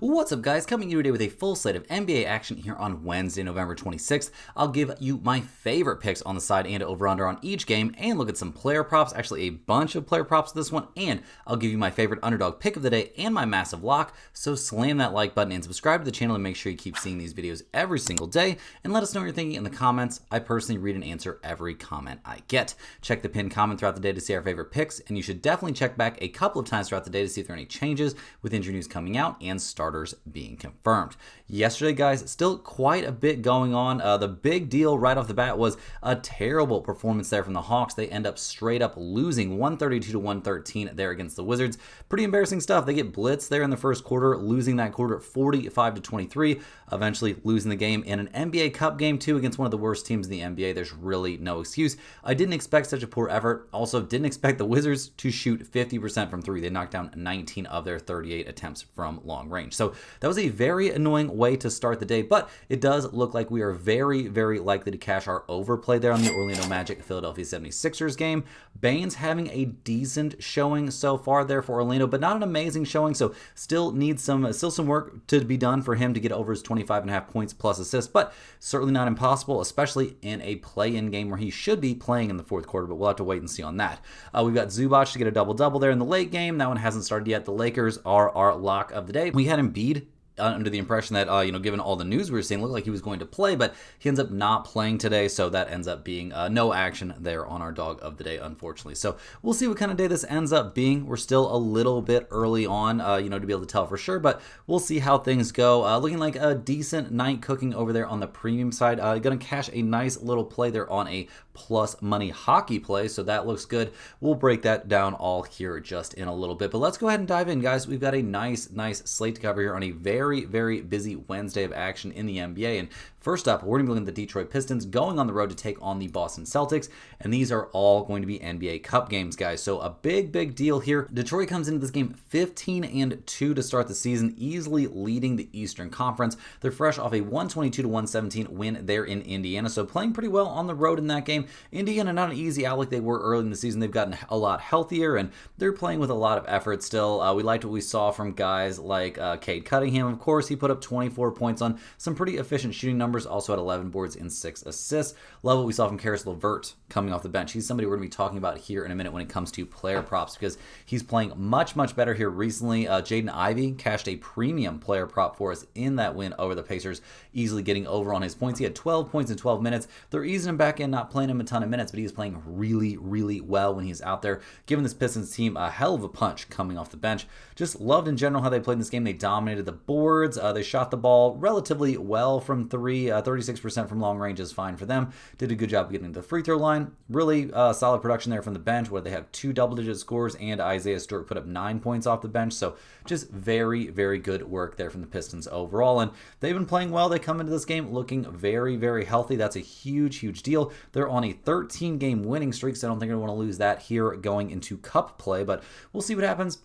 What's up, guys? Coming to you today with a full slate of NBA action here on Wednesday, November 26th. I'll give you my favorite picks on the side and over-under on each game and look at some player props, actually a bunch of player props this one, and I'll give you my favorite underdog pick of the day and my massive lock. So slam that like button and subscribe to the channel and make sure you keep seeing these videos every single day and let us know what you're thinking in the comments. I personally read and answer every comment I get. Check the pinned comment throughout the day to see our favorite picks, and you should definitely check back a couple of times throughout the day to see if there are any changes with injury news coming out and starters being confirmed. Yesterday, guys, still quite a bit going on. The big deal right off the bat was a terrible performance there from the Hawks. They end up straight up losing 132 to 113 there against the Wizards. Pretty embarrassing stuff. They get blitzed there in the first quarter, losing that quarter 45 to 23, eventually losing the game in an NBA Cup game too against one of the worst teams in the NBA. There's really no excuse. I didn't expect such a poor effort. Also, didn't expect the Wizards to shoot 50% from three. They knocked down 19 of their 38 attempts from long range. So that was a very annoying way to start the day, but it does look like we are very, very likely to cash our overplay there on the Orlando Magic Philadelphia 76ers game. Bane's having a decent showing so far there for Orlando, but not an amazing showing, so still needs some work to be done for him to get over his 25.5 points plus assists, but certainly not impossible, especially in a play-in game where he should be playing in the fourth quarter, but we'll have to wait and see on that. We've got Zubac to get a double-double there in the late game. That one hasn't started yet. The Lakers are our lock of the day. We had Embiid under the impression that, given all the news we were seeing, looked like he was going to play, but he ends up not playing today, so that ends up being no action there on our dog of the day, unfortunately. So we'll see what kind of day this ends up being. We're still a little bit early on, to be able to tell for sure, but we'll see how things go. Looking like a decent night cooking over there on the premium side. Going to cash a nice little play there on a plus money hockey play, so that looks good. We'll break that down all here just in a little bit, but let's go ahead and dive in, guys. We've got a nice slate to cover here on a very, very busy Wednesday of action in the NBA. And first up, we're going to be looking at the Detroit Pistons going on the road to take on the Boston Celtics, and these are all going to be NBA Cup games, guys. So a big deal here. Detroit comes into this game 15-2 to start the season, easily leading the Eastern Conference. They're fresh off a 122 to 117 win there in Indiana, so playing pretty well on the road in that game. Indiana, not an easy out like they were early in the season. They've gotten a lot healthier, and they're playing with a lot of effort still. We liked what we saw from guys like Cade Cunningham. Of course, he put up 24 points on some pretty efficient shooting numbers, also had 11 boards and 6 assists. Love what we saw from Karis LeVert coming off the bench. He's somebody we're going to be talking about here in a minute when it comes to player props, because he's playing much better here recently. Jaden Ivey cashed a premium player prop for us in that win over the Pacers, easily getting over on his points. He had 12 points in 12 minutes. They're easing him back in, not playing him a ton of minutes, but he's playing really well when he's out there, giving this Pistons team a hell of a punch coming off the bench. Just loved in general how they played in this game. They dominated the boards. They shot the ball relatively well from three. 36% from long range is fine for them. Did a good job getting to the free throw line. Really solid production there from the bench, where they have 2 double-digit scores, and Isaiah Stewart put up 9 points off the bench. So just very good work there from the Pistons overall, and they've been playing well. They come into this game looking very healthy. That's a huge deal. They're on a 13-game winning streak, so I don't think I want to lose that here going into Cup play, but we'll see what happens.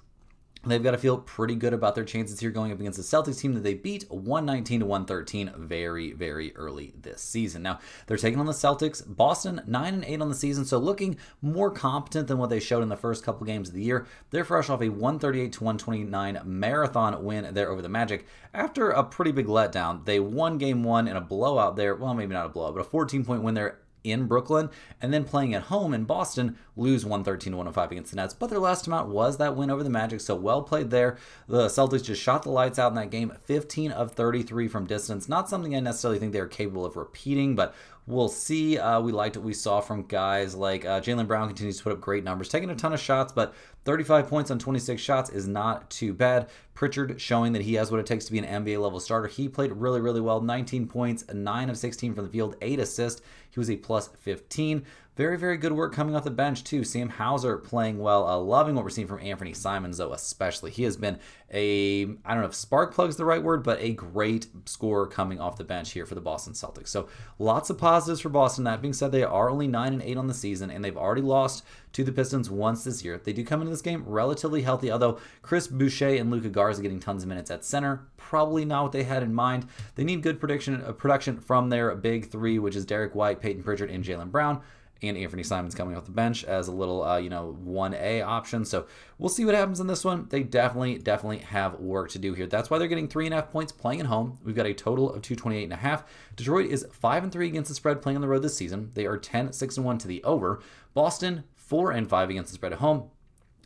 They've got to feel pretty good about their chances here going up against the Celtics team that they beat 119 to 113 very early this season. Now, they're taking on the Celtics. Boston 9-8 on the season, so looking more competent than what they showed in the first couple games of the year. They're fresh off a 138 to 129 marathon win there over the Magic. After a pretty big letdown, they won game 1 in a blowout there. Well, maybe not a blowout, but a 14-point win there in Brooklyn, and then playing at home in Boston, lose 113 to 105 against the Nets. But their last time out was that win over the Magic, so well played there. The Celtics just shot the lights out in that game, 15 of 33 from distance. Not something I necessarily think they're capable of repeating, but we'll see. We liked what we saw from guys like Jaylen Brown continues to put up great numbers, taking a ton of shots, but 35 points on 26 shots is not too bad. Pritchard showing that he has what it takes to be an NBA level starter. He played really well. 19 points, 9 of 16 from the field, 8 assists. He was a plus 15. Very good work coming off the bench, too. Sam Hauser playing well. Loving what we're seeing from Anthony Simons, though, especially. He has been I don't know if spark plug's the right word, but a great scorer coming off the bench here for the Boston Celtics. So lots of positives for Boston. That being said, they are only 9-8 on the season, and they've already lost to the Pistons once this year. They do come into this game relatively healthy, although Chris Boucher and Luka Garza getting tons of minutes at center. Probably not what they had in mind. They need good production from their big three, which is Derek White, Peyton Pritchard, and Jaylen Brown. and Anthony Simons coming off the bench as a little, 1A option. So we'll see what happens in this one. They definitely have work to do here. That's why they're getting 3.5 points playing at home. We've got a total of 228.5. Detroit is 5-3 against the spread playing on the road this season. They are 10-6-1 to the over. Boston 4-5 against the spread at home.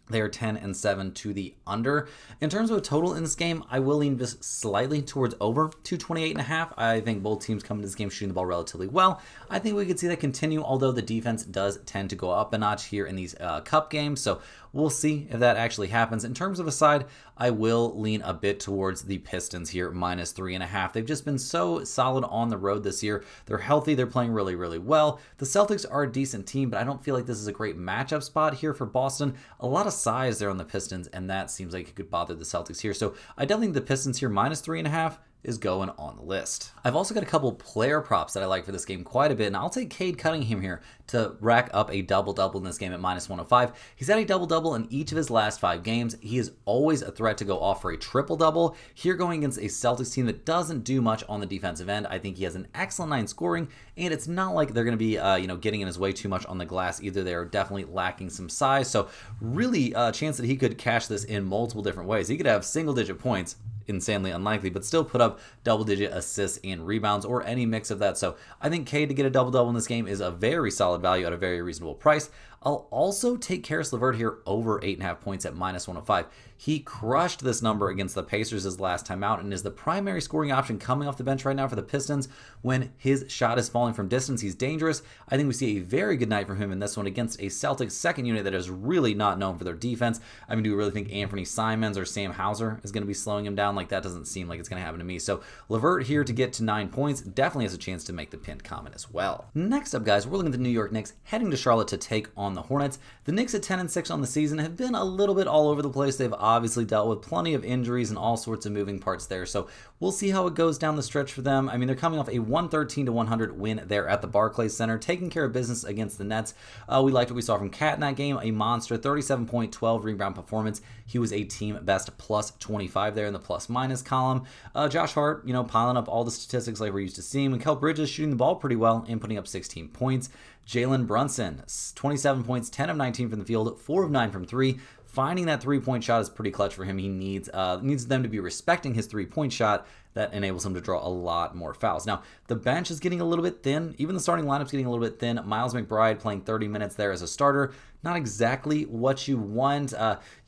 They are 10-7 to the under. In terms of a total in this game, I will lean just slightly towards over 228.5. I think both teams come into this game shooting the ball relatively well. I think we could see that continue, although the defense does tend to go up a notch here in these cup games. So we'll see if that actually happens. In terms of a side, I will lean a bit towards the Pistons here, -3.5. They've just been so solid on the road this year. They're healthy. They're playing really well. The Celtics are a decent team, but I don't feel like this is a great matchup spot here for Boston. A lot of size there on the Pistons, and that seems like it could bother the Celtics here. So I definitely think the Pistons here -3.5 is going on the list. I've also got a couple player props that I like for this game quite a bit, and I'll take Cade Cunningham here to rack up a double-double in this game at -105. He's had a double-double in each of his last 5 games. He is always a threat to go off for a triple-double. Here going against a Celtics team that doesn't do much on the defensive end, I think he has an excellent 9 scoring, and it's not like they're going to be getting in his way too much on the glass either. They're definitely lacking some size, so really a chance that he could cash this in multiple different ways. He could have single-digit points, insanely unlikely, but still put up double-digit assists and rebounds or any mix of that. So I think Cade to get a double-double in this game is a very solid value at a very reasonable price. I'll also take Karis LeVert here over 8.5 points at -105. He crushed this number against the Pacers his last time out and is the primary scoring option coming off the bench right now for the Pistons. When his shot is falling from distance, he's dangerous. I think we see a very good night from him in this one against a Celtics second unit that is really not known for their defense. I mean, do we really think Anthony Simons or Sam Hauser is going to be slowing him down? Like, that doesn't seem like it's going to happen to me. So LeVert here to get to 9 points definitely has a chance to make the pinned comment as well. Next up, guys, we're looking at the New York Knicks heading to Charlotte to take on the Hornets. The Knicks at 10-6 on the season have been a little bit all over the place. They've obviously dealt with plenty of injuries and all sorts of moving parts there. So we'll see how it goes down the stretch for them. I mean, they're coming off a 113-100 win there at the Barclays Center, taking care of business against the Nets. We liked what we saw from Cat in that game, a monster 37-point, 12 rebound performance. He was a team best +25 there in the plus-minus column. Josh Hart, piling up all the statistics like we're used to seeing. Mikal Bridges shooting the ball pretty well and putting up 16 points. Jalen Brunson, 27 points, 10 of 19 from the field, 4 of 9 from 3. Finding that 3-point shot is pretty clutch for him. He needs them to be respecting his 3-point shot. That enables him to draw a lot more fouls. Now, the bench is getting a little bit thin. Even the starting lineup's getting a little bit thin. Miles McBride playing 30 minutes there as a starter. Not exactly what you want.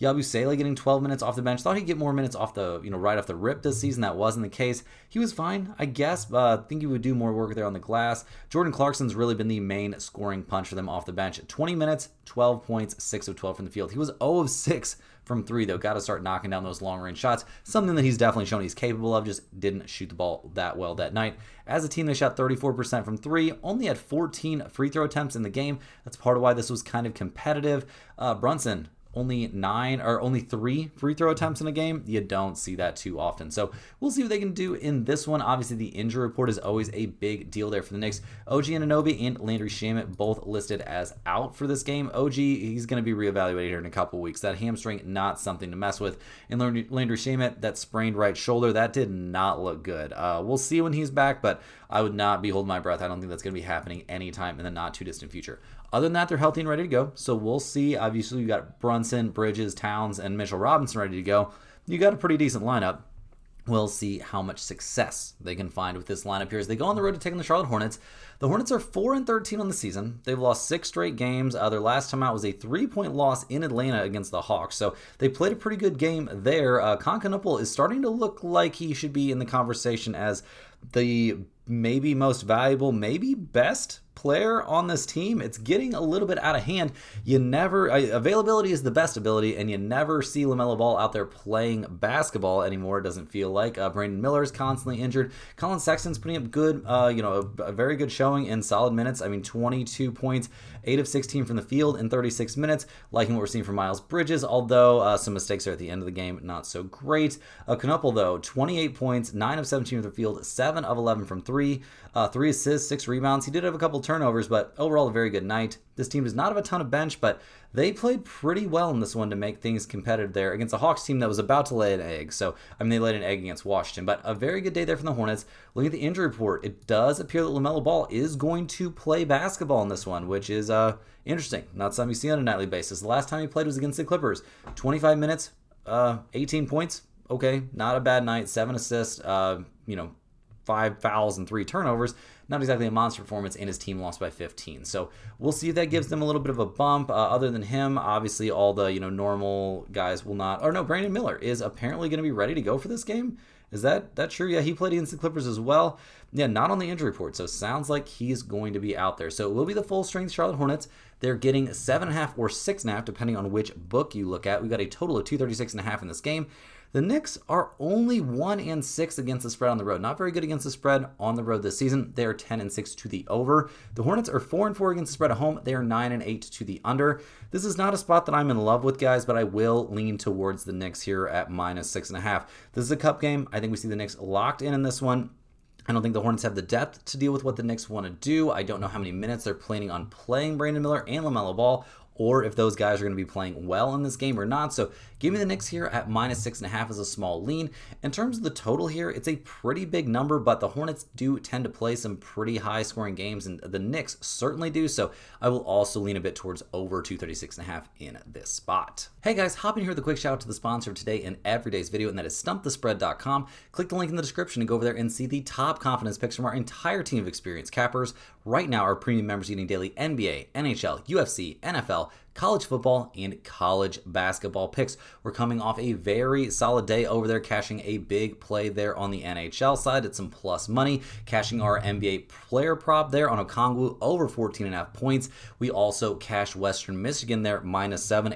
Yabusele getting 12 minutes off the bench. Thought he'd get more minutes off the, right off the rip this season. That wasn't the case. He was fine, I guess. I think he would do more work there on the glass. Jordan Clarkson's really been the main scoring punch for them off the bench. 20 minutes, 12 points, 6 of 12 from the field. He was 0 of 6 from 3, though. Got to start knocking down those long-range shots. Something that he's definitely shown he's capable of, just didn't shoot the ball that well that night. As a team, they shot 34% from 3, only had 14 free throw attempts in the game. That's part of why this was kind of competitive. Brunson, only 3 free throw attempts in a game. You don't see that too often. So we'll see what they can do in this one. Obviously, the injury report is always a big deal there for the Knicks. OG Anunoby and Landry Shamet both listed as out for this game. OG, he's going to be reevaluated here in a couple weeks. That hamstring, not something to mess with. And Landry Shamet, that sprained right shoulder, that did not look good. We'll see when he's back, but I would not be holding my breath. I don't think that's going to be happening anytime in the not too distant future. Other than that, they're healthy and ready to go. So we'll see. Obviously, you got Brunson, Bridges, Towns, and Mitchell Robinson ready to go. You got a pretty decent lineup. We'll see how much success they can find with this lineup here as they go on the road to take on the Charlotte Hornets. The Hornets are 4-13 on the season. They've lost 6 straight games. Their last time out was a 3-point loss in Atlanta against the Hawks. So they played a pretty good game there. Concanupple is starting to look like he should be in the conversation as the maybe most valuable, maybe best player on this team. It's getting a little bit out of hand. Availability is the best ability, and you never see LaMelo Ball out there playing basketball anymore, it doesn't feel like. Brandon Miller's constantly injured. Colin Sexton's putting up good, a very good showing in solid minutes. 22 points, 8 of 16 from the field in 36 minutes. Liking what we're seeing from Miles Bridges, although some mistakes are at the end of the game, not so great. Knuppel, though, 28 points, 9 of 17 from the field, 7 7 of 11 from 3, 3 assists, 6 rebounds. He did have a couple turnovers, but overall a very good night. This team does not have a ton of bench, but they played pretty well in this one to make things competitive there against a Hawks team that was about to lay an egg. So, I mean, they laid an egg against Washington, but a very good day there from the Hornets. Looking at the injury report, it does appear that LaMelo Ball is going to play basketball in this one, which is interesting. Not something you see on a nightly basis. The last time he played was against the Clippers. 25 minutes, 18 points. Okay, not a bad night. 7 assists, 5 fouls and 3 turnovers. Not exactly a monster performance, and his team lost by 15. So we'll see if that gives them a little bit of a bump. Other than him, obviously all the normal guys will not. Or no, Brandon Miller is apparently going to be ready to go for this game. Is that true? Yeah, he played against the Clippers as well. Yeah, not on the injury report, so sounds like he's going to be out there. So it will be the full-strength Charlotte Hornets. They're getting 7.5 or 6.5, depending on which book you look at. We've got a total of 236.5 in this game. The Knicks are only 1-6 against the spread on the road. Not very good against the spread on the road this season. They are 10-6 to the over. The Hornets are 4-4 against the spread at home. They are 9-8 to the under. This is not a spot that I'm in love with, guys, but I will lean towards the Knicks here at -6.5. This is a cup game. I think we see the Knicks locked in this one. I don't think the Hornets have the depth to deal with what the Knicks want to do. I don't know how many minutes they're planning on playing Brandon Miller and LaMelo Ball, or if those guys are going to be playing well in this game or not. So give me the Knicks here at -6.5 as a small lean. In terms of the total here, it's a pretty big number, but the Hornets do tend to play some pretty high-scoring games, and the Knicks certainly do. So I will also lean a bit towards over 236.5 in this spot. Hey guys, hop in here with a quick shout out to the sponsor of today and every day's video, and that is StumpTheSpread.com. Click the link in the description to go over there and see the top confidence picks from our entire team of experienced cappers. Right now, our premium members are getting daily NBA, NHL, UFC, NFL, college football, and college basketball picks. We're coming off a very solid day over there, cashing a big play there on the NHL side at some plus money, cashing our NBA player prop there on Okongwu over 14.5 points. We also cashed Western Michigan there -7,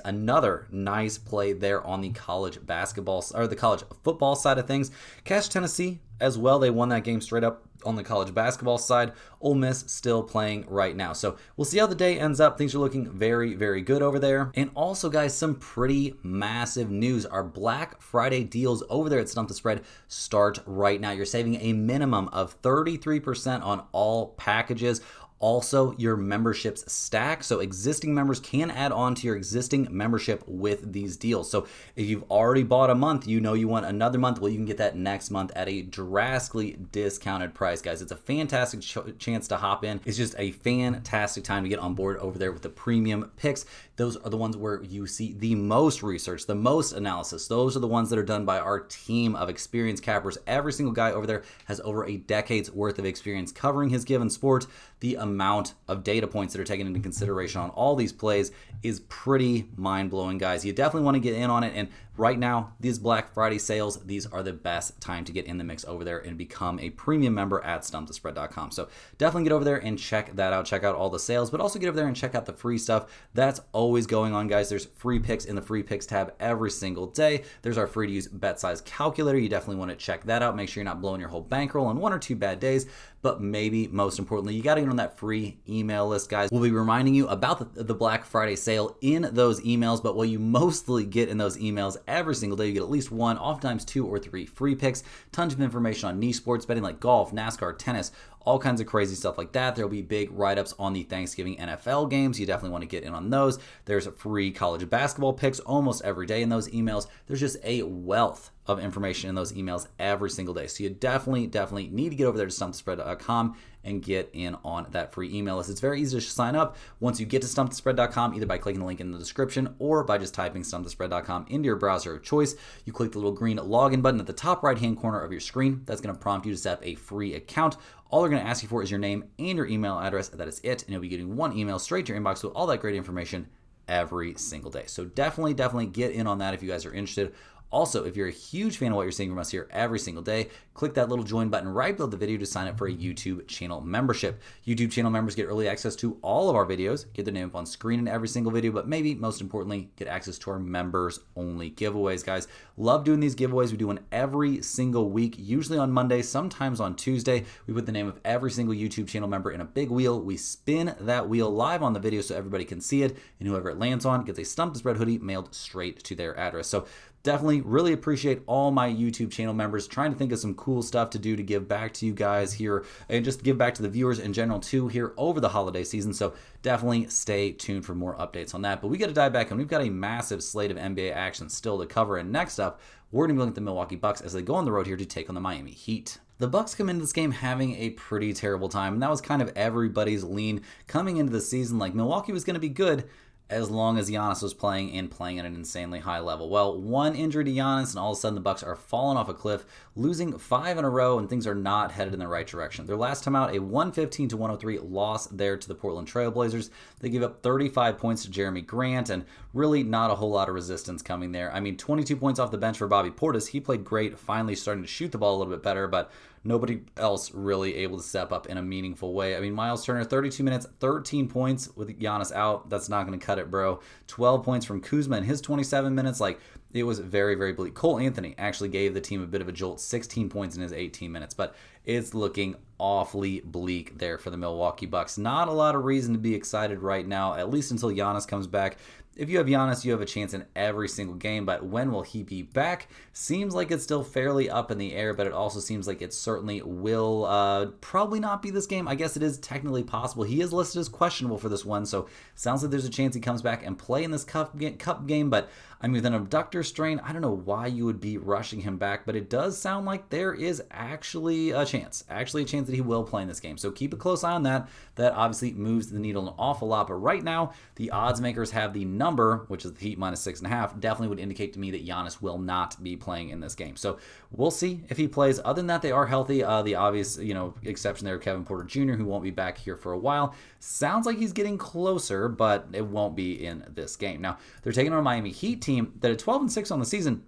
another nice play there on the college basketball or the college football side of things. Cashed Tennessee as well. They won that game straight up on the college basketball side. Ole Miss still playing right now. So we'll see how the day ends up. Things are looking very, very good over there. And also, guys, some pretty massive news. Our Black Friday deals over there at Stump the Spread start right now. You're saving a minimum of 33% on all packages. Also, your memberships stack, so existing members can add on to your existing membership with these deals. So if you've already bought a month, you want another month, well, you can get that next month at a drastically discounted price, guys. It's a fantastic chance to hop in. It's just a fantastic time to get on board over there with the premium picks. Those are the ones where you see the most research, the most analysis. Those are the ones that are done by our team of experienced cappers. Every single guy over there has over a decade's worth of experience covering his given sport. The amount of data points that are taken into consideration on all these plays is pretty mind-blowing, guys. You definitely want to get in on it, and right now, these Black Friday sales, these are the best time to get in the mix over there and become a premium member at StumpTheSpread.com. So definitely get over there and check that out. Check out all the sales, but also get over there and check out the free stuff. That's always going on, guys. There's free picks in the free picks tab every single day. There's our free to use bet size calculator. You definitely want to check that out. Make sure you're not blowing your whole bankroll on 1 or 2 bad days, but maybe most importantly, you got to get on that free email list, guys. We'll be reminding you about the Black Friday sale in those emails, but what you mostly get in those emails every single day, you get at least 1, oftentimes 2 or 3 free picks, tons of information on niche sports betting like golf, NASCAR, tennis, all kinds of crazy stuff like that. There'll be big write-ups on the Thanksgiving NFL games. You definitely want to get in on those. There's free college basketball picks almost every day in those emails. There's just a wealth of information in those emails every single day. So you definitely need to get over there to StumpTheSpread.com and get in on that free email list. It's very easy to sign up once you get to StumpTheSpread.com, either by clicking the link in the description or by just typing StumpTheSpread.com into your browser of choice. You click the little green login button at the top right-hand corner of your screen. That's going to prompt you to set up a free account. All they're going to ask you for is your name and your email address. That is it, and you'll be getting 1 email straight to your inbox with all that great information every single day. So definitely get in on that if you guys are interested. Also, if you're a huge fan of what you're seeing from us here every single day, click that little join button right below the video to sign up for a YouTube channel membership. YouTube channel members get early access to all of our videos, get their name up on screen in every single video, but maybe most importantly, get access to our members only giveaways, guys. Love doing these giveaways. We do one every single week, usually on Monday, sometimes on Tuesday. We put the name of every single YouTube channel member in a big wheel. We spin that wheel live on the video so everybody can see it, and whoever it lands on gets a Stump the Spread hoodie mailed straight to their address. So definitely really appreciate all my YouTube channel members, trying to think of some cool stuff to do to give back to you guys here and just give back to the viewers in general too here over the holiday season. So definitely stay tuned for more updates on that. But we got to dive back, and we've got a massive slate of NBA action still to cover. And next up, we're going to be looking at the Milwaukee Bucks as they go on the road here to take on the Miami Heat. The Bucks come into this game having a pretty terrible time, and that was kind of everybody's lean coming into the season. Like, Milwaukee was going to be good as long as Giannis was playing and playing at an insanely high level. Well, one injury to Giannis, and all of a sudden the Bucks are falling off a cliff, losing 5 in a row, and things are not headed in the right direction. Their last time out, a 115-103 loss there to the Portland Trailblazers. They gave up 35 points to Jeremy Grant, and really not a whole lot of resistance coming there. I mean, 22 points off the bench for Bobby Portis. He played great, finally starting to shoot the ball a little bit better, but nobody else really able to step up in a meaningful way. I mean, Miles Turner, 32 minutes, 13 points with Giannis out. That's not going to cut it, bro. 12 points from Kuzma in his 27 minutes. Like, it was very, very bleak. Cole Anthony actually gave the team a bit of a jolt, 16 points in his 18 minutes, but it's looking awfully bleak there for the Milwaukee Bucks. Not a lot of reason to be excited right now, at least until Giannis comes back. If you have Giannis, you have a chance in every single game, but when will he be back? Seems like it's still fairly up in the air, but it also seems like it certainly will probably not be this game. I guess it is technically possible. He is listed as questionable for this one, so sounds like there's a chance he comes back and play in this cup game, but I mean, with an abductor strain, I don't know why you would be rushing him back, but it does sound like there is actually a chance that he will play in this game. So keep a close eye on that. That obviously moves the needle an awful lot, but right now, the odds makers have the number, which is the Heat minus 6.5, definitely would indicate to me that Giannis will not be playing in this game. So we'll see if he plays. Other than that, they are healthy. The obvious, exception there, Kevin Porter Jr., who won't be back here for a while. Sounds like he's getting closer, but it won't be in this game. Now, they're taking on a Miami Heat team that at 12-6 on the season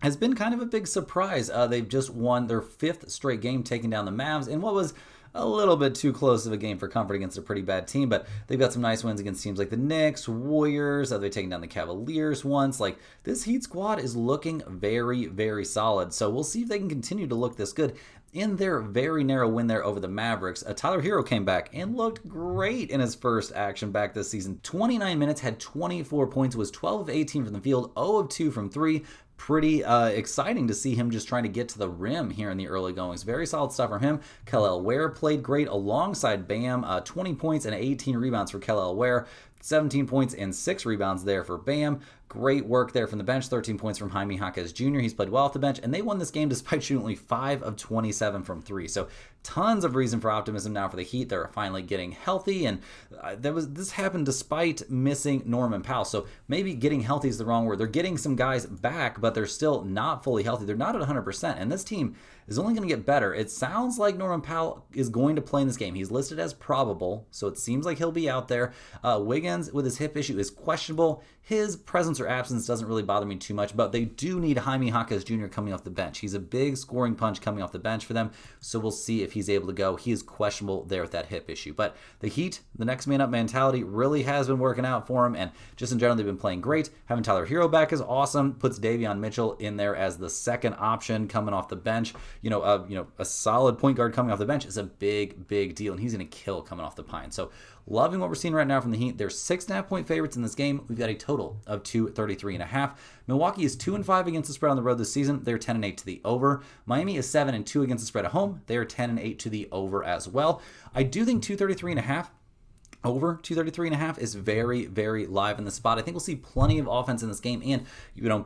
has been kind of a big surprise. They've just won their 5th straight game, taking down the Mavs in what was a little bit too close of a game for comfort against a pretty bad team, but they've got some nice wins against teams like the Knicks, Warriors. They've taken down the Cavaliers once. Like, this Heat squad is looking very, very solid. So we'll see if they can continue to look this good. In their very narrow win there over the Mavericks, Tyler Hero came back and looked great in his first action back this season. 29 minutes, had 24 points, was 12 of 18 from the field, 0 of 2 from 3. Pretty exciting to see him just trying to get to the rim here in the early goings. Very solid stuff from him. Kel'el Ware played great alongside Bam. 20 points and 18 rebounds for Kel'el Ware. 17 points and 6 rebounds there for Bam. Great work there from the bench. 13 points from Jaime Jaquez Jr. He's played well off the bench, and they won this game despite shooting only 5 of 27 from 3. So tons of reason for optimism now for the Heat. They're finally getting healthy, and this happened despite missing Norman Powell. So maybe getting healthy is the wrong word. They're getting some guys back, but they're still not fully healthy. They're not at 100%, and this team is only going to get better. It sounds like Norman Powell is going to play in this game. He's listed as probable, so it seems like he'll be out there. Wiggins, with his hip issue, is questionable. His presence or absence doesn't really bother me too much, but they do need Jaime Jaquez Jr. coming off the bench. He's a big scoring punch coming off the bench for them, so we'll see if he's able to go. He is questionable there with that hip issue. But the Heat, the next man up mentality really has been working out for him, and just in general, they've been playing great. Having Tyler Hero back is awesome. Puts Davion Mitchell in there as the second option coming off the bench. A solid point guard coming off the bench is a big, big deal, and he's going to kill coming off the pine. So loving what we're seeing right now from the Heat. They're 6.5-point favorites in this game. We've got a total of 233.5. Milwaukee is 2-5 against the spread on the road this season. They're 10-8 to the over. Miami is 7-2 against the spread at home. They are 10-8 to the over as well. I do think 233.5 over 233.5 is very, very live in the spot. I think we'll see plenty of offense in this game, and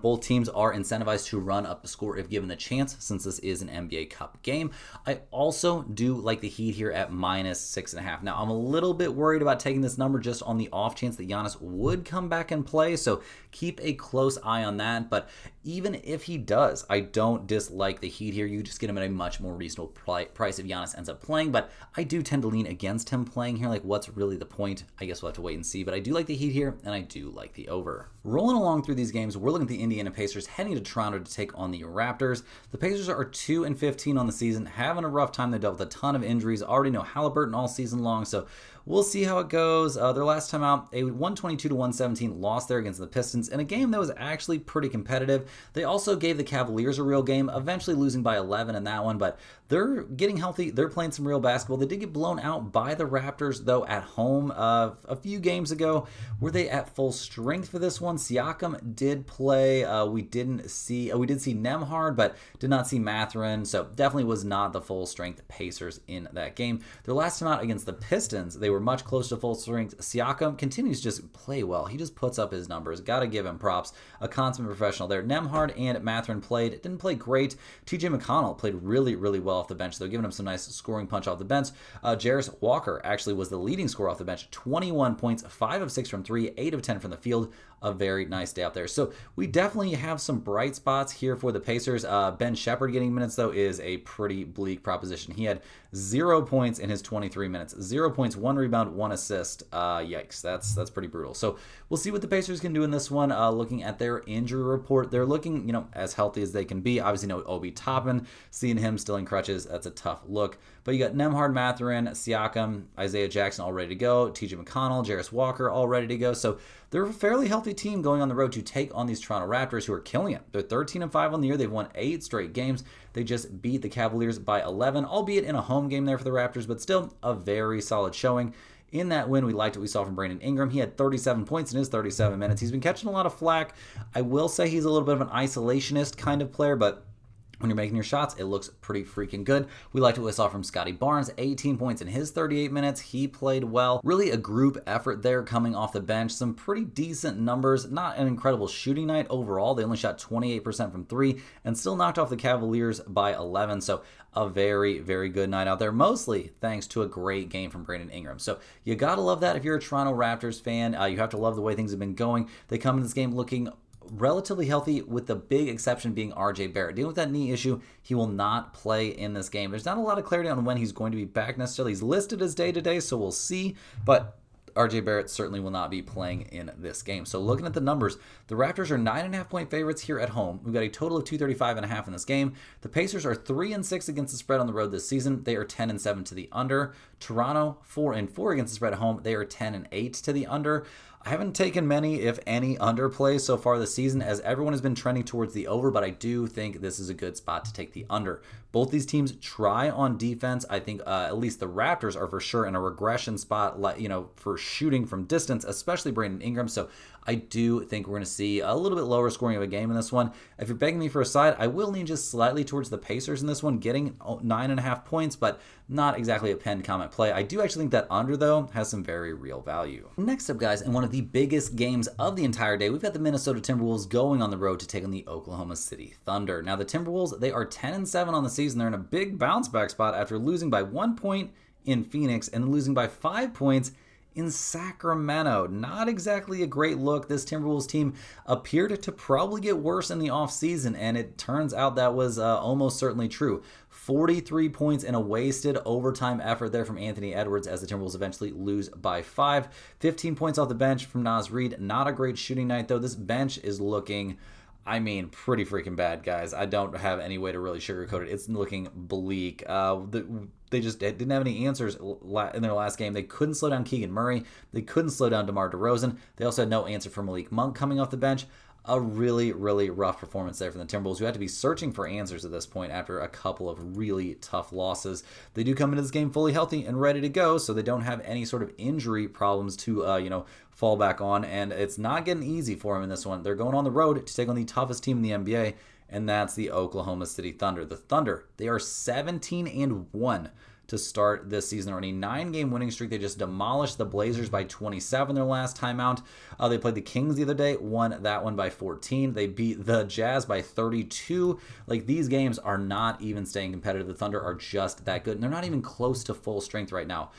both teams are incentivized to run up the score if given the chance, since this is an NBA Cup game. I also do like the Heat here at minus 6.5. Now, I'm a little bit worried about taking this number just on the off chance that Giannis would come back and play, so keep a close eye on that. But even if he does, I don't dislike the Heat here. You just get him at a much more reasonable price if Giannis ends up playing, but I do tend to lean against him playing here. Like, what's really the point? I guess we'll have to wait and see, but I do like the Heat here, and I do like the over. Rolling along through these games, we're looking at the Indiana Pacers heading to Toronto to take on the Raptors. The Pacers are 2-15 on the season, having a rough time. They dealt with a ton of injuries. Already know Halliburton all season long, so we'll see how it goes. Their last time out, a 122-117 loss there against the Pistons in a game that was actually pretty competitive. They also gave the Cavaliers a real game, eventually losing by 11 in that one, but they're getting healthy. They're playing some real basketball. They did get blown out by the Raptors, though, at home home a few games ago. Were they at full strength for this one? Siakam did play. We did see Nembhard, but did not see Mathurin. So definitely was not the full strength Pacers in that game. Their last time out against the Pistons, they were much closer to full strength. Siakam continues to just play well. He just puts up his numbers. Got to give him props. A consummate professional there. Nembhard and Mathurin didn't play great. TJ McConnell played really, really well off the bench. They're giving him some nice scoring punch off the bench. Jarris Walker actually was the leading scorer off the bench. 21 points, 5 of 6 from 3, 8 of 10 from the field. A very nice day out there. So we definitely have some bright spots here for the Pacers. Ben Shepherd getting minutes, though, is a pretty bleak proposition. He had 0 points in his 23 minutes. 0 points, 1 rebound, 1 assist. Yikes, that's pretty brutal. So we'll see what the Pacers can do in this one. Looking at their injury report, they're looking, as healthy as they can be. Obviously, no Obi Toppin. Seeing him still in crutches, that's a tough look. But you got Nembhard, Mathurin, Siakam, Isaiah Jackson all ready to go. TJ McConnell, Jarris Walker all ready to go. So they're a fairly healthy team going on the road to take on these Toronto Raptors, who are killing it. They're 13-5 on the year. They've won 8 straight games. They just beat the Cavaliers by 11, albeit in a home game there for the Raptors, but still a very solid showing. In that win, we liked what we saw from Brandon Ingram. He had 37 points in his 37 minutes. He's been catching a lot of flack. I will say he's a little bit of an isolationist kind of player, but when you're making your shots, it looks pretty freaking good. We liked what we saw from Scotty Barnes, 18 points in his 38 minutes. He played well. Really a group effort there coming off the bench. Some pretty decent numbers. Not an incredible shooting night overall. They only shot 28% from 3 and still knocked off the Cavaliers by 11. So a very, very good night out there, mostly thanks to a great game from Brandon Ingram. So you got to love that if you're a Toronto Raptors fan. You have to love the way things have been going. They come into this game looking relatively healthy, with the big exception being RJ Barrett. Dealing with that knee issue, he will not play in this game. There's not a lot of clarity on when he's going to be back necessarily. He's listed as day-to-day, so we'll see, but RJ Barrett certainly will not be playing in this game. So looking at the numbers, the Raptors are 9.5-point favorites here at home. We've got a total of 235.5 in this game. The Pacers are 3-6 against the spread on the road this season. They are 10-7 to the under. Toronto 4-4 against the spread at home. They are 10-8 to the under. I haven't taken many, if any, underplays so far this season, as everyone has been trending towards the over, but I do think this is a good spot to take the under. Both these teams try on defense. I think at least the Raptors are for sure in a regression spot, for shooting from distance, especially Brandon Ingram. So I do think we're going to see a little bit lower scoring of a game in this one. If you're begging me for a side, I will lean just slightly towards the Pacers in this one, getting 9.5 points, but not exactly a pinned comment play. I do actually think that under, though, has some very real value. Next up, guys, in one of the biggest games of the entire day, we've got the Minnesota Timberwolves going on the road to take on the Oklahoma City Thunder. Now, the Timberwolves, they are 10-7 on the season. They're in a big bounce back spot after losing by 1 point in Phoenix and losing by 5 points in Sacramento. Not exactly a great look. This Timberwolves team appeared to probably get worse in the offseason, and it turns out that was almost certainly true. 43 points in a wasted overtime effort there from Anthony Edwards as the Timberwolves eventually lose by 5. 15 points off the bench from Naz Reid. Not a great shooting night, though. This bench is looking, pretty freaking bad, guys. I don't have any way to really sugarcoat it. It's looking bleak. They just didn't have any answers in their last game. They couldn't slow down Keegan Murray. They couldn't slow down DeMar DeRozan. They also had no answer for Malik Monk coming off the bench. A really, really rough performance there from the Timberwolves, who had to be searching for answers at this point after a couple of really tough losses. They do come into this game fully healthy and ready to go, so they don't have any sort of injury problems to, fall back on, and it's not getting easy for them in this one. They're going on the road to take on the toughest team in the NBA, and that's the Oklahoma City Thunder. The Thunder, they are 17-1 to start this season. They're on a 9-game winning streak. They just demolished the Blazers by 27 their last time out. They played the Kings the other day, won that one by 14. They beat the Jazz by 32. These games are not even staying competitive. The Thunder are just that good, and they're not even close to full strength right now.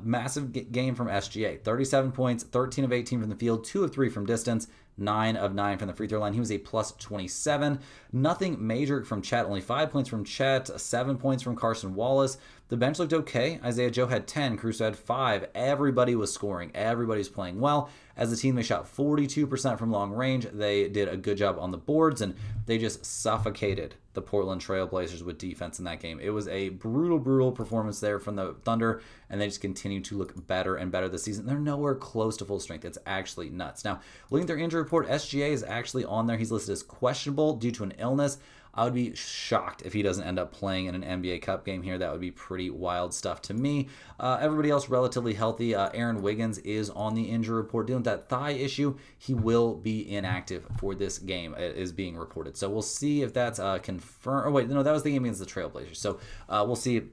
Massive game from SGA. 37 points, 13 of 18 from the field, 2 of 3 from distance, 9 of 9 from the free throw line. He was a plus 27. Nothing major from Chet. Only 5 points from Chet, 7 points from Carson Wallace. The bench looked okay. Isaiah Joe had 10. Caruso had 5. Everybody was scoring. Everybody's playing well. As a team, they shot 42% from long range. They did a good job on the boards, and they just suffocated the Portland Trailblazers with defense in that game. It was a brutal, brutal performance there from the Thunder, and they just continue to look better and better this season. They're nowhere close to full strength. It's actually nuts. Now, looking at their injury report, SGA is actually on there. He's listed as questionable due to an illness. I would be shocked if he doesn't end up playing in an NBA Cup game here. That would be pretty wild stuff to me. Everybody else relatively healthy. Aaron Wiggins is on the injury report dealing with that thigh issue. He will be inactive for this game, it is being reported. So we'll see if that's confirmed. Oh, wait, no, that was the game against the Trailblazers. So we'll see.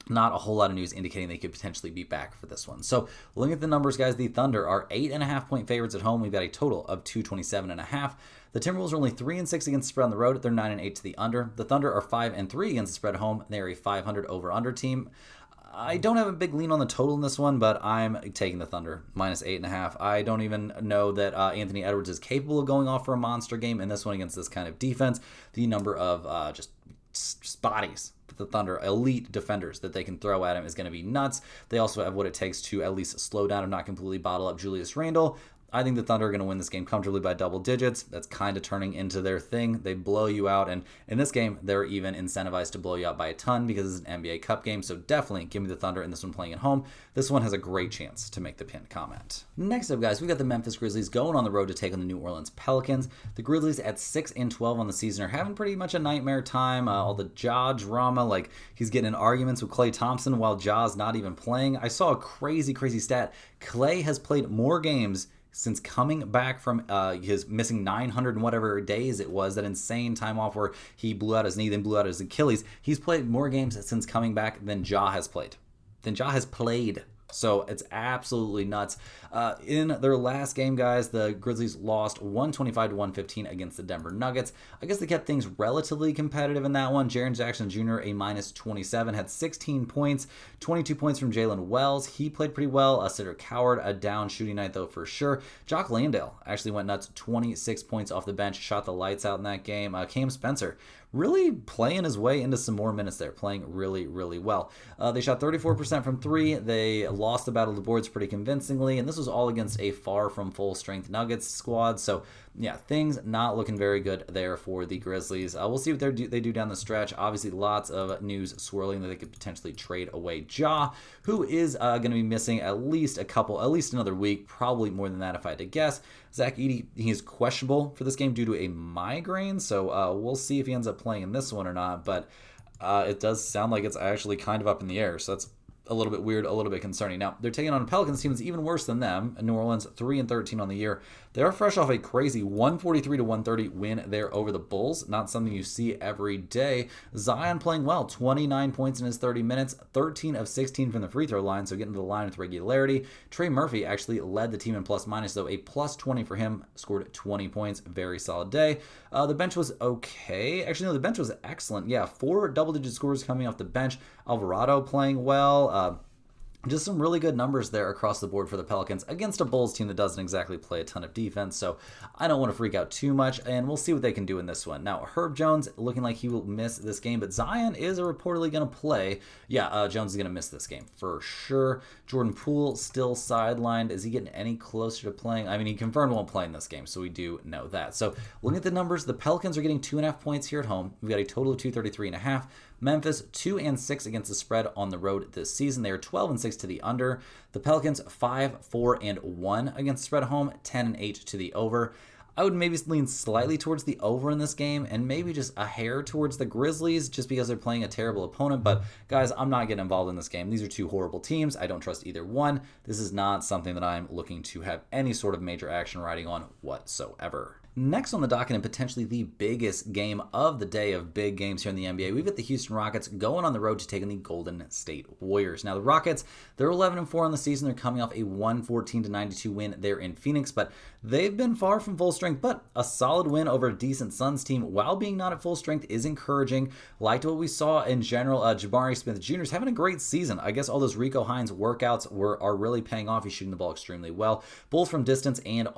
Not a whole lot of news indicating they could potentially be back for this one. So looking at the numbers, guys, the Thunder are 8.5-point favorites at home. We've got a total of 227.5. The Timberwolves are only 3-6 against the spread on the road. They're 9-8 to the under. The Thunder are 5-3 against the spread at home. They're a 500 over/under team. I don't have a big lean on the total in this one, but I'm taking the Thunder minus 8.5. I don't even know that Anthony Edwards is capable of going off for a monster game in this one against this kind of defense. The number of just bodies, the Thunder, elite defenders that they can throw at him is going to be nuts. They also have what it takes to at least slow down and not completely bottle up Julius Randle. I think the Thunder are going to win this game comfortably by double digits. That's kind of turning into their thing. They blow you out, and in this game, they're even incentivized to blow you out by a ton because it's an NBA Cup game, so definitely give me the Thunder in this one playing at home. This one has a great chance to make the pinned comment. Next up, guys, we got the Memphis Grizzlies going on the road to take on the New Orleans Pelicans. The Grizzlies at 6-12 on the season are having pretty much a nightmare time. All the Ja drama, like he's getting in arguments with Klay Thompson while Ja's not even playing. I saw a crazy stat. Klay has played more games since coming back from his missing 900 and whatever days it was, that insane time off where he blew out his knee, then blew out his Achilles. He's played more games since coming back than Ja has played. So it's absolutely nuts. In their last game, guys, the Grizzlies lost 125-115 against the Denver Nuggets. I guess they kept things relatively competitive in that one. Jaren Jackson Jr., a minus 27, had 16 points, 22 points from Jalen Wells. He played pretty well. Cedric Howard, a down shooting night, though, for sure. Jock Landale actually went nuts, 26 points off the bench, shot the lights out in that game. Cam Spencer really playing his way into some more minutes there, playing really well. They shot 34% from three. They lost the battle of the boards pretty convincingly, and this was all against a far from full strength Nuggets squad. So yeah, things not looking very good there for the Grizzlies. We'll see what they do down the stretch. Obviously, lots of news swirling that they could potentially trade away Ja, who is going to be missing at least another week, probably more than that if I had to guess. Zach Edey, he is questionable for this game due to a migraine, so we'll see if he ends up playing in this one or not, but it does sound like it's actually kind of up in the air, so that's a little bit weird, a little bit concerning. Now, they're taking on a Pelicans team that's even worse than them. New Orleans, 3-13 on the year. They are fresh off a crazy 143-130 win there over the Bulls. Not something you see every day. Zion playing well, 29 points in his 30 minutes, 13 of 16 from the free throw line, so getting to the line with regularity. Trey Murphy actually led the team in plus minus, though a plus 20 for him, scored 20 points. Very solid day. The bench was okay. Actually, no, the bench was excellent. Yeah, 4 double-digit scores coming off the bench. Alvarado playing well. Just some really good numbers there across the board for the Pelicans against a Bulls team that doesn't exactly play a ton of defense, so I don't want to freak out too much, and we'll see what they can do in this one. Now, Herb Jones looking like he will miss this game, but Zion is reportedly going to play. Yeah, Jones is going to miss this game for sure. Jordan Poole still sidelined. Is he getting any closer to playing? I mean, he confirmed won't play in this game, so we do know that. So looking at the numbers, the Pelicans are getting 2.5 points here at home. We've got a total of 233.5. Memphis 2-6 against the spread on the road this season. They are 12-6 to the under. The Pelicans 5-4-1 against the spread at home, 10-8 to the over. I would maybe lean slightly towards the over in this game and maybe just a hair towards the Grizzlies just because they're playing a terrible opponent. But guys, I'm not getting involved in this game. These are two horrible teams. I don't trust either one. This is not something that I'm looking to have any sort of major action riding on whatsoever. Next on the docket, and potentially the biggest game of the day of big games here in the NBA, we've got the Houston Rockets going on the road to take on the Golden State Warriors. Now, the Rockets, they're 11-4 on the season. They're coming off a 114-92 win there in Phoenix, but they've been far from full strength. But a solid win over a decent Suns team while being not at full strength is encouraging. Liked what we saw in general. Jabari Smith Jr. is having a great season. I guess all those Rico Hines workouts are really paying off. He's shooting the ball extremely well, both from distance and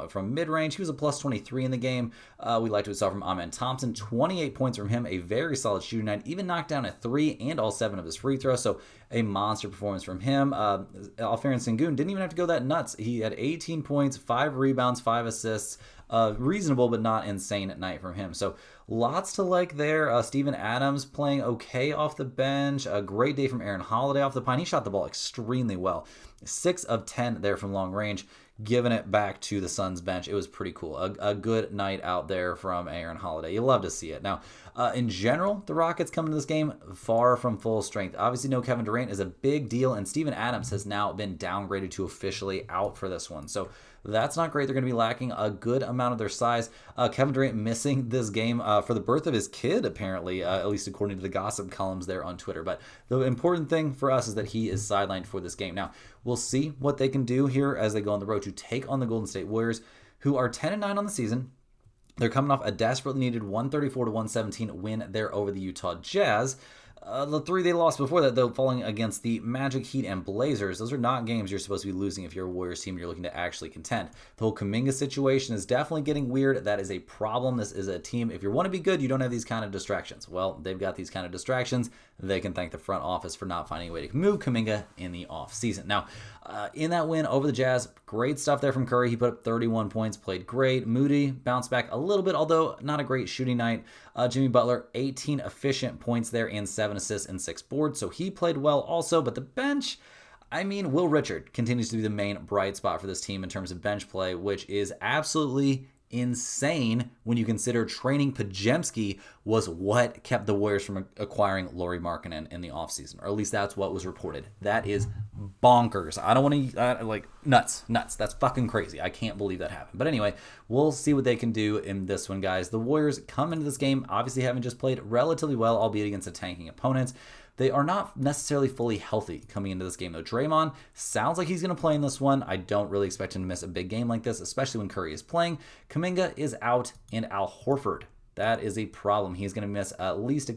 from mid-range. He was a plus 23 in the game. We liked what we saw from Amen Thompson. 28 points from him, a very solid shooting night. Even knocked down a 3 and all 7 of his free throws, so a monster performance from him. Alperen Sengun didn't even have to go that nuts. He had 18 points, 5 rebounds, 5 assists. Reasonable but not insane night from him. So lots to like there. Steven Adams playing okay off the bench. A great day from Aaron Holiday off the pine. He shot the ball extremely well. 6 of 10 there from long range. giving it back to the Suns bench. It was pretty cool. A good night out there from Aaron Holiday. You love to see it. Now, in general, the Rockets coming to this game far from full strength. Obviously, no Kevin Durant is a big deal, and Steven Adams has now been downgraded to officially out for this one. So that's not great. They're going to be lacking a good amount of their size. Kevin Durant missing this game for the birth of his kid, apparently, at least according to the gossip columns there on Twitter. But the important thing for us is that he is sidelined for this game. Now, we'll see what they can do here as they go on the road to take on the Golden State Warriors, who are 10-9 on the season. They're coming off a desperately needed 134-117 win there over the Utah Jazz. The three they lost before that, though, falling against the Magic, Heat, and Blazers. Those are not games you're supposed to be losing if you're a Warriors team and you're looking to actually contend. The whole Kuminga situation is definitely getting weird. That is a problem. This is a team. If you want to be good, you don't have these kind of distractions. Well, they've got these kind of distractions. They can thank the front office for not finding a way to move Kuminga in the offseason. Now, in that win over the Jazz, great stuff there from Curry. He put up 31 points, played great. Moody bounced back a little bit, although not a great shooting night. Jimmy Butler, 18 efficient points there and 7 assists and 6 boards, so he played well also. But the bench, I mean, Will Richard continues to be the main bright spot for this team in terms of bench play, which is absolutely insane when you consider training Podziemski was what kept the Warriors from acquiring Lauri Markkanen in the offseason, or at least that's what was reported. That is bonkers. I don't want to, nuts. That's fucking crazy. I can't believe that happened. But anyway, we'll see what they can do in this one, guys. The Warriors come into this game, obviously having just played relatively well, albeit against a tanking opponent. They are not necessarily fully healthy coming into this game, though. Draymond sounds like he's going to play in this one. I don't really expect him to miss a big game like this, especially when Curry is playing. Kuminga is out, and Al Horford, that is a problem. He's going to miss at least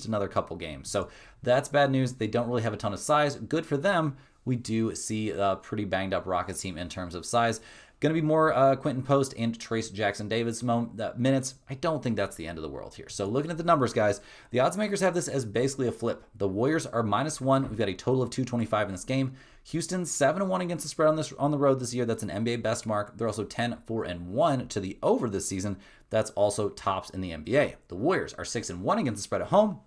another couple games. So that's bad news. They don't really have a ton of size. Good for them. We do see a pretty banged up Rockets team in terms of size. Going to be more Quentin Post and Trace Jackson-Davis minutes. I don't think that's the end of the world here. So looking at the numbers, guys, the odds makers have this as basically a flip. The Warriors are -1. We've got a total of 225 in this game. Houston 7-1 against the spread on the road this year. That's an NBA best mark. They're also 10-4-1 to the over this season. That's also tops in the NBA. The Warriors are 6-1 against the spread at home.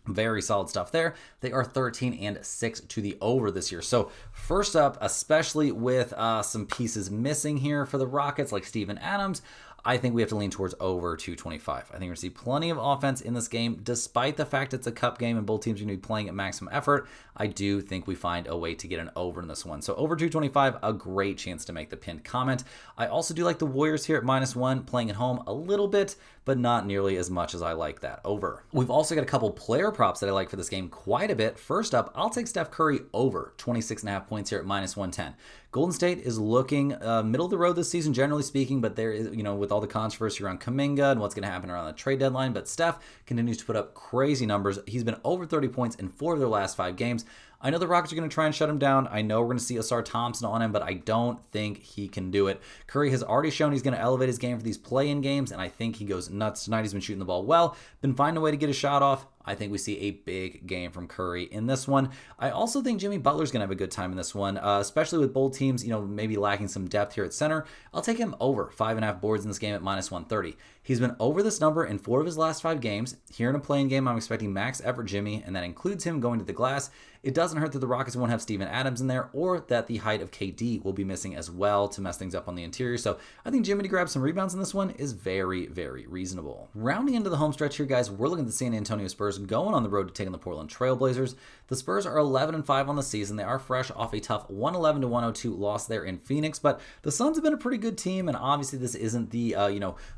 Very solid stuff there. They are 13-6 to the over this year. So first up, especially with some pieces missing here for the Rockets, like Steven Adams, I think we have to lean towards over 225. I think we're going to see plenty of offense in this game, despite the fact it's a cup game and both teams are going to be playing at maximum effort. I do think we find a way to get an over in this one. So over 225, a great chance to make the pinned comment. I also do like the Warriors here at -1, playing at home a little bit, but not nearly as much as I like that over. We've also got a couple player props that I like for this game quite a bit. First up, I'll take Steph Curry over 26.5 points here at -110. Golden State is looking middle of the road this season, generally speaking, but there is, with all the controversy around Kuminga and what's going to happen around the trade deadline, but Steph continues to put up crazy numbers. He's been over 30 points in 4 of their last 5 games. I know the Rockets are going to try and shut him down. I know we're going to see Asar Thompson on him, but I don't think he can do it. Curry has already shown he's going to elevate his game for these play-in games, and I think he goes nuts tonight. He's been shooting the ball well, been finding a way to get a shot off. I think we see a big game from Curry in this one. I also think Jimmy Butler's going to have a good time in this one, especially with both teams, maybe lacking some depth here at center. I'll take him over 5.5 boards in this game at -130. He's been over this number in 4 of his last 5 games. Here in a play-in game, I'm expecting max effort Jimmy, and that includes him going to the glass. It doesn't hurt that the Rockets won't have Steven Adams in there, or that the height of KD will be missing as well to mess things up on the interior. So I think Jimmy to grab some rebounds in this one is very, very reasonable. Rounding into the home stretch here, guys, we're looking at the San Antonio Spurs going on the road to take on the Portland Trailblazers. The Spurs are 11-5 on the season. They are fresh off a tough 111-102 loss there in Phoenix, but the Suns have been a pretty good team, and obviously this isn't the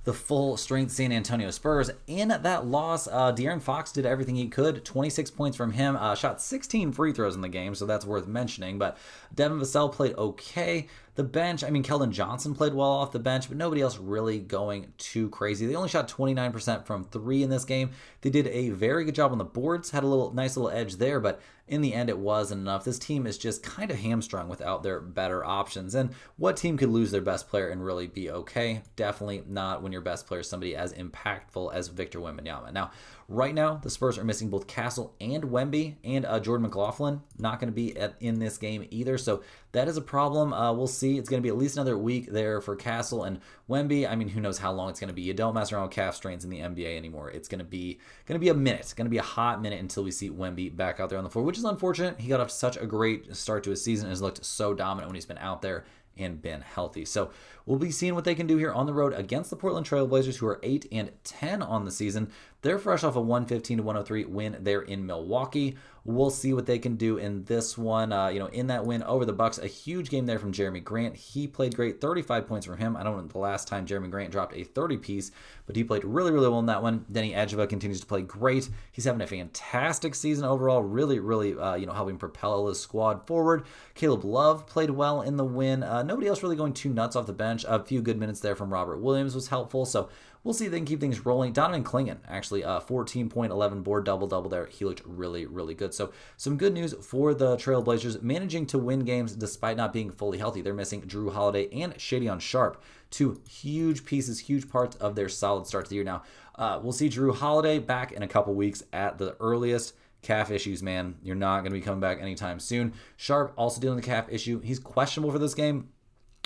the full strength San Antonio Spurs. In that loss, De'Aaron Fox did everything he could. 26 points from him, shot 16 free throws in the game, so that's worth mentioning. But Devin Vassell played okay. The bench, Keldon Johnson played well off the bench, but nobody else really going too crazy. They only shot 29% from 3 in this game. They did a very good job on the boards, had a nice little edge there, but in the end, it wasn't enough. This team is just kind of hamstrung without their better options. And what team could lose their best player and really be okay? Definitely not when your best player is somebody as impactful as Victor Wembanyama. Now, right now, the Spurs are missing both Castle and Wemby, and Jordan McLaughlin not going to be in this game either. So that is a problem. We'll see. It's going to be at least another week there for Castle and Wemby. Who knows how long it's going to be. You don't mess around with calf strains in the NBA anymore. It's going to be a minute. It's going to be a hot minute until we see Wemby back out there on the floor, which is unfortunate. He got off such a great start to his season and has looked so dominant when he's been out there and been healthy. So we'll be seeing what they can do here on the road against the Portland Trailblazers, who are 8-10 on the season. They're fresh off a 115-103 win there in Milwaukee. We'll see what they can do in this one. In that win over the Bucks, a huge game there from Jeremy Grant. He played great, 35 points from him. I don't know the last time Jeremy Grant dropped a 30-piece, but he played really, really well in that one. Denny Adjeva continues to play great. He's having a fantastic season overall, really, really, helping propel his squad forward. Caleb Love played well in the win. Nobody else really going too nuts off the bench. A few good minutes there from Robert Williams was helpful, so we'll see if they can keep things rolling. Donovan Clingan, actually, 14.11 board double-double there. He looked really, really good. So some good news for the Trailblazers, managing to win games despite not being fully healthy. They're missing Drew Holiday and Shadion Sharp, two huge pieces, huge parts of their solid start to the year. Now, we'll see Drew Holiday back in a couple weeks at the earliest. Calf issues, man. You're not going to be coming back anytime soon. Sharp also dealing with a calf issue. He's questionable for this game.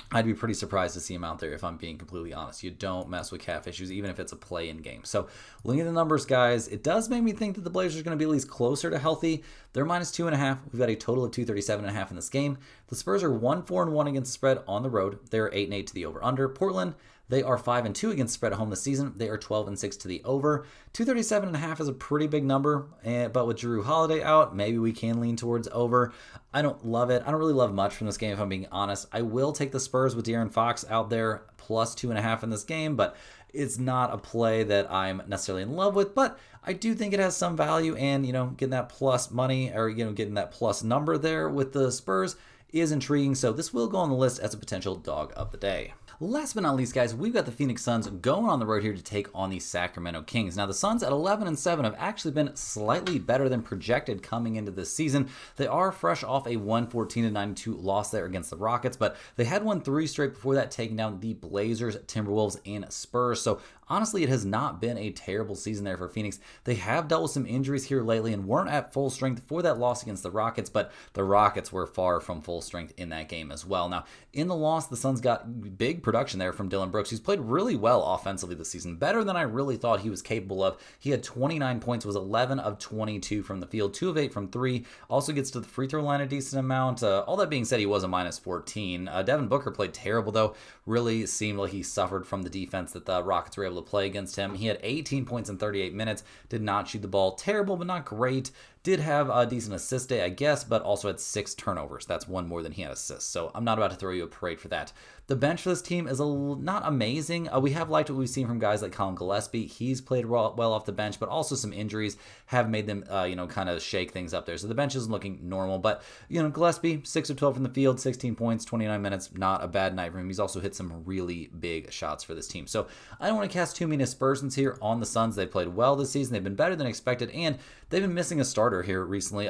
I'd be pretty surprised to see him out there, if I'm being completely honest. You don't mess with calf issues, even if it's a play-in game. So, looking at the numbers, guys, it does make me think that the Blazers are going to be at least closer to healthy. They're -2.5. We've got a total of 237.5 in this game. The Spurs are 1-4-1 against the spread on the road. They're 8-8 to the over-under. Portland, they are 5-2 against spread at home this season. They are 12-6 to the over. 237.5 is a pretty big number, but with Drew Holiday out, maybe we can lean towards over. I don't love it. I don't really love much from this game, if I'm being honest. I will take the Spurs with De'Aaron Fox out there, +2.5 in this game, but it's not a play that I'm necessarily in love with, but I do think it has some value, and, getting that plus money, or, getting that plus number there with the Spurs is intriguing, so this will go on the list as a potential dog of the day. Last but not least, guys, we've got the Phoenix Suns going on the road here to take on the Sacramento Kings. Now, the Suns at 11-7 have actually been slightly better than projected coming into this season. They are fresh off a 114-92 loss there against the Rockets, but they had won 3 straight before that, taking down the Blazers, Timberwolves, and Spurs. So honestly, it has not been a terrible season there for Phoenix. They have dealt with some injuries here lately and weren't at full strength for that loss against the Rockets, but the Rockets were far from full strength in that game as well. Now, in the loss, the Suns got big production there from Dillon Brooks, who's played really well offensively this season, better than I really thought he was capable of. He had 29 points, was 11 of 22 from the field, 2 of 8 from 3, also gets to the free throw line a decent amount. All that being said, he was a -14. Devin Booker played terrible, though. Really seemed like he suffered from the defense that the Rockets were able to play against him. He had 18 points in 38 minutes, did not shoot the ball. Terrible, but not great. Did have a decent assist day, I guess, but also had 6 turnovers. That's one more than he had assists, so I'm not about to throw you a parade for that. The bench for this team is not amazing. We have liked what we've seen from guys like Colin Gillespie. He's played well off the bench, but also some injuries have made them, kind of shake things up there. So the bench is looking normal, but, Gillespie, 6 of 12 from the field, 16 points, 29 minutes, not a bad night for him. He's also hit some really big shots for this team. So I don't want to cast too many aspersions here on the Suns. They played well this season. They've been better than expected, and they've been missing a starter here recently.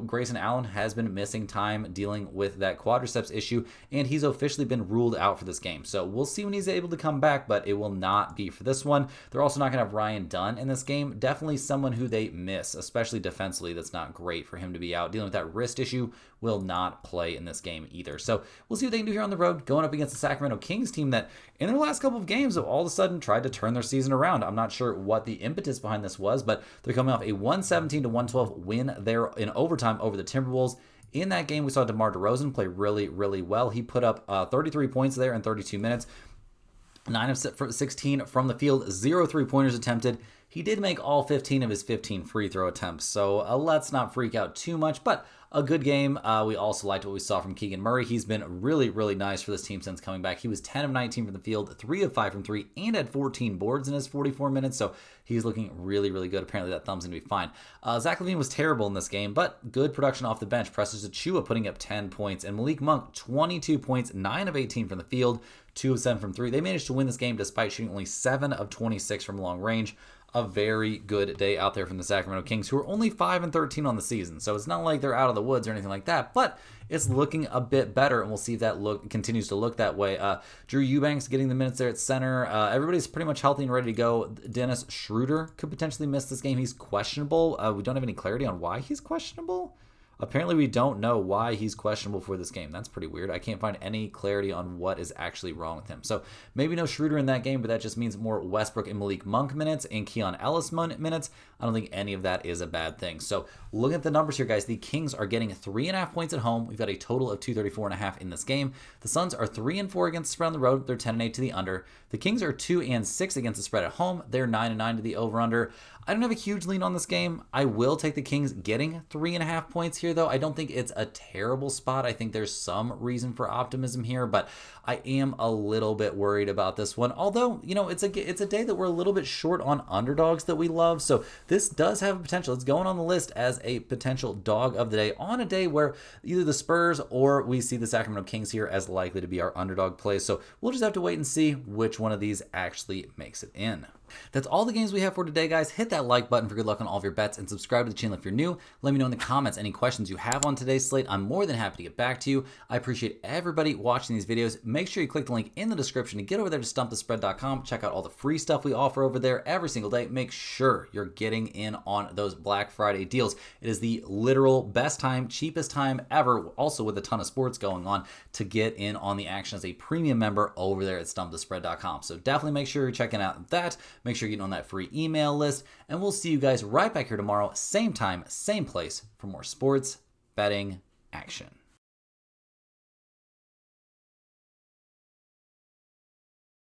Grayson Allen has been missing time dealing with that quadriceps issue, and he's officially been ruled out for this game. So we'll see when he's able to come back, but it will not be for this one. They're also not going to have Ryan Dunn in this game. Definitely someone who they miss, especially defensively. That's not great for him to be out. Dealing with that wrist issue, will not play in this game either. So we'll see what they can do here on the road, going up against the Sacramento Kings team that in their last couple of games have all of a sudden tried to turn their season around. I'm not sure what the impetus behind this was, but they're coming off a 117-112 win there in overtime over the Timberwolves. In that game, we saw DeMar DeRozan play really, really well. He put up 33 points there in 32 minutes, 9 of 16 from the field, 0 3-pointers attempted. He did make all 15 of his 15 free throw attempts, so let's not freak out too much, but a good game. We also liked what we saw from Keegan Murray. He's been really, really nice for this team since coming back. He was 10 of 19 from the field, 3 of 5 from 3, and had 14 boards in his 44 minutes, so he's looking really, really good. Apparently that thumb's going to be fine. Zach LaVine was terrible in this game, but good production off the bench. Precious Achiuwa putting up 10 points, and Malik Monk, 22 points, 9 of 18 from the field, 2 of 7 from 3. They managed to win this game despite shooting only 7 of 26 from long range. A very good day out there from the Sacramento Kings, who are only 5-13 on the season. So it's not like they're out of the woods or anything like that, but it's looking a bit better, and we'll see if that continues to look that way. Drew Eubanks getting the minutes there at center. Everybody's pretty much healthy and ready to go. Dennis Schroeder could potentially miss this game. He's questionable. We don't have any clarity on why he's questionable. apparently we don't know why he's questionable for this game. That's pretty weird. I can't find any clarity on what is actually wrong with him. So maybe no Schroeder in that game, but that just means more Westbrook and Malik Monk minutes and Keon Ellis minutes. I don't think any of that is a bad thing. So looking at the numbers here, guys, the Kings are getting 3.5 points at home. We've got a total of 234.5 in this game. The Suns are 3-4 against the spread on the road. They're 10-8 to the under. The Kings are 2-6 against the spread at home. They're 9-9 to the over-under. I don't have a huge lean on this game. I will take the Kings getting 3.5 points here, though. I don't think it's a terrible spot. I think there's some reason for optimism here, but I am a little bit worried about this one. Although, it's a day that we're a little bit short on underdogs that we love, so this does have a potential. It's going on the list as a potential dog of the day on a day where either the Spurs or we see the Sacramento Kings here as likely to be our underdog play. So we'll just have to wait and see which one of these actually makes it in. That's all the games we have for today, guys. Hit that like button for good luck on all of your bets and subscribe to the channel if you're new. Let me know in the comments any questions you have on today's slate. I'm more than happy to get back to you. I appreciate everybody watching these videos. Make sure you click the link in the description to get over there to stumpthespread.com. Check out all the free stuff we offer over there every single day. Make sure you're getting in on those Black Friday deals. It is the literal best time, cheapest time ever, also with a ton of sports going on, to get in on the action as a premium member over there at stumpthespread.com. So definitely make sure you're checking out that. Make sure you're getting on that free email list, and we'll see you guys right back here tomorrow, same time, same place, for more sports betting action.